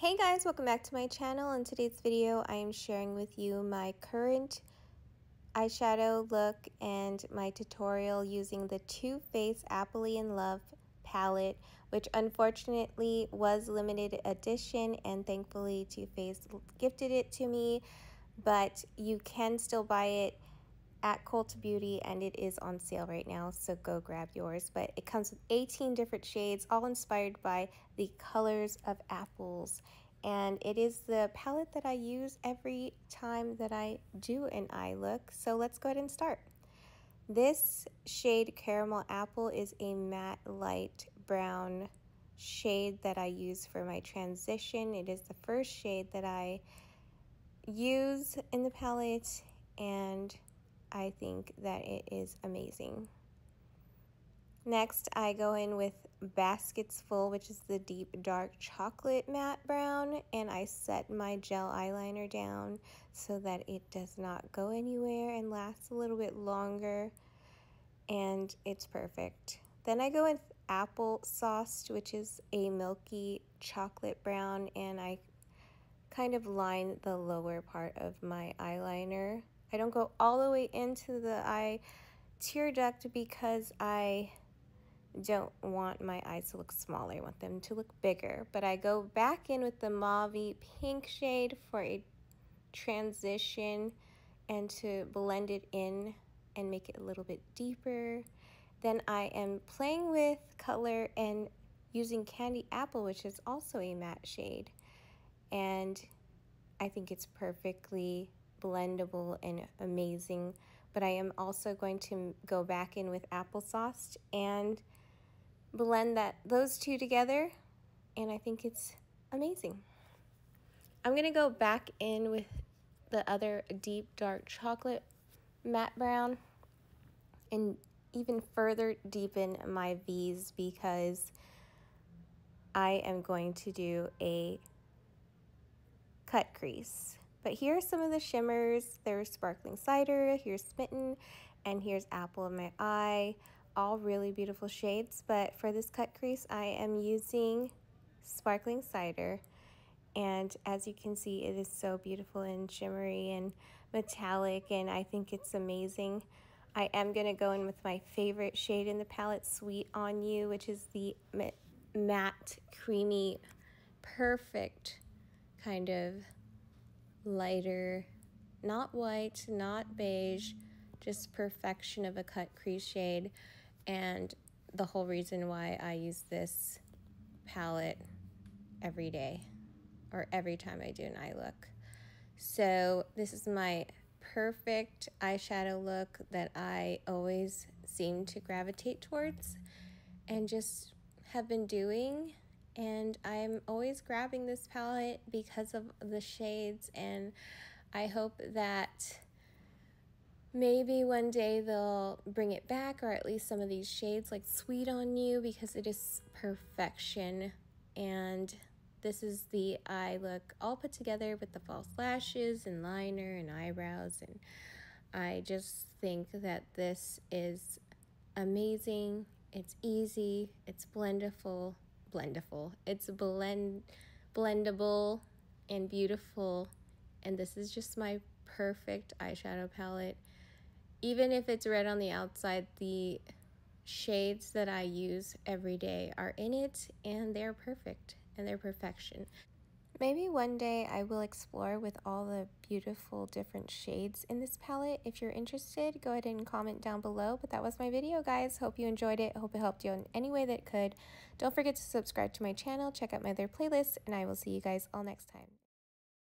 Hey guys, welcome back to my channel. In today's video, I am sharing with you my current eyeshadow look and my tutorial using the Too Faced Appley in Love palette, which unfortunately was limited edition, and thankfully Too Faced gifted it to me, but you can still buy it at Cult Beauty and it is on sale right now, so go grab yours. But it comes with 18 different shades, all inspired by the colors of apples, and it is the palette that I use every time that I do an eye look. So let's go ahead and start. This shade Caramel Apple is a matte light brown shade that I use for my transition. It is the first shade that I use in the palette, and I think that it is amazing. Next, I go in with Baskets Full, which is the deep dark chocolate matte brown, and I set my gel eyeliner down so that it does not go anywhere and lasts a little bit longer, and it's perfect. Then I go with Apple Sauce, which is a milky chocolate brown, and I kind of line the lower part of my eyeliner. I don't go all the way into the eye tear duct because I don't want my eyes to look smaller. I want them to look bigger. But I go back in with the mauvey pink shade for a transition and to blend it in and make it a little bit deeper. Then I am playing with color and using Candy Apple, which is also a matte shade. And I think it's perfectly blendable and amazing, but I am also going to go back in with applesauce and blend those two together, and I think it's amazing. I'm gonna go back in with the other deep dark chocolate matte brown and even further deepen my V's because I am going to do a cut crease. But here are some of the shimmers. There's Sparkling Cider, here's Smitten, and here's Apple in My Eye. All really beautiful shades, but for this cut crease, I am using Sparkling Cider. And as you can see, it is so beautiful and shimmery and metallic, and I think it's amazing. I am gonna go in with my favorite shade in the palette, Sweet on You, which is the matte, creamy, perfect kind of lighter, not white, not beige, just perfection of a cut crease shade, and the whole reason why I use this palette every day or every time I do an eye look. So this is my perfect eyeshadow look that I always seem to gravitate towards and just have been doing. And I'm always grabbing this palette because of the shades, and I hope that maybe one day they'll bring it back, or at least some of these shades like Sweet on You, because it is perfection. And this is the eye look all put together with the false lashes and liner and eyebrows, and I just think that this is amazing. It's easy, it's blendable, it's blendable and beautiful, and this is just my perfect eyeshadow palette. Even if it's red on the outside, the shades that I use every day are in it, and they're perfect and they're perfection. Maybe one day I will explore with all the beautiful different shades in this palette. If you're interested, go ahead and comment down below. But that was my video, guys. Hope you enjoyed it. Hope it helped you in any way that it could. Don't forget to subscribe to my channel, check out my other playlists, and I will see you guys all next time.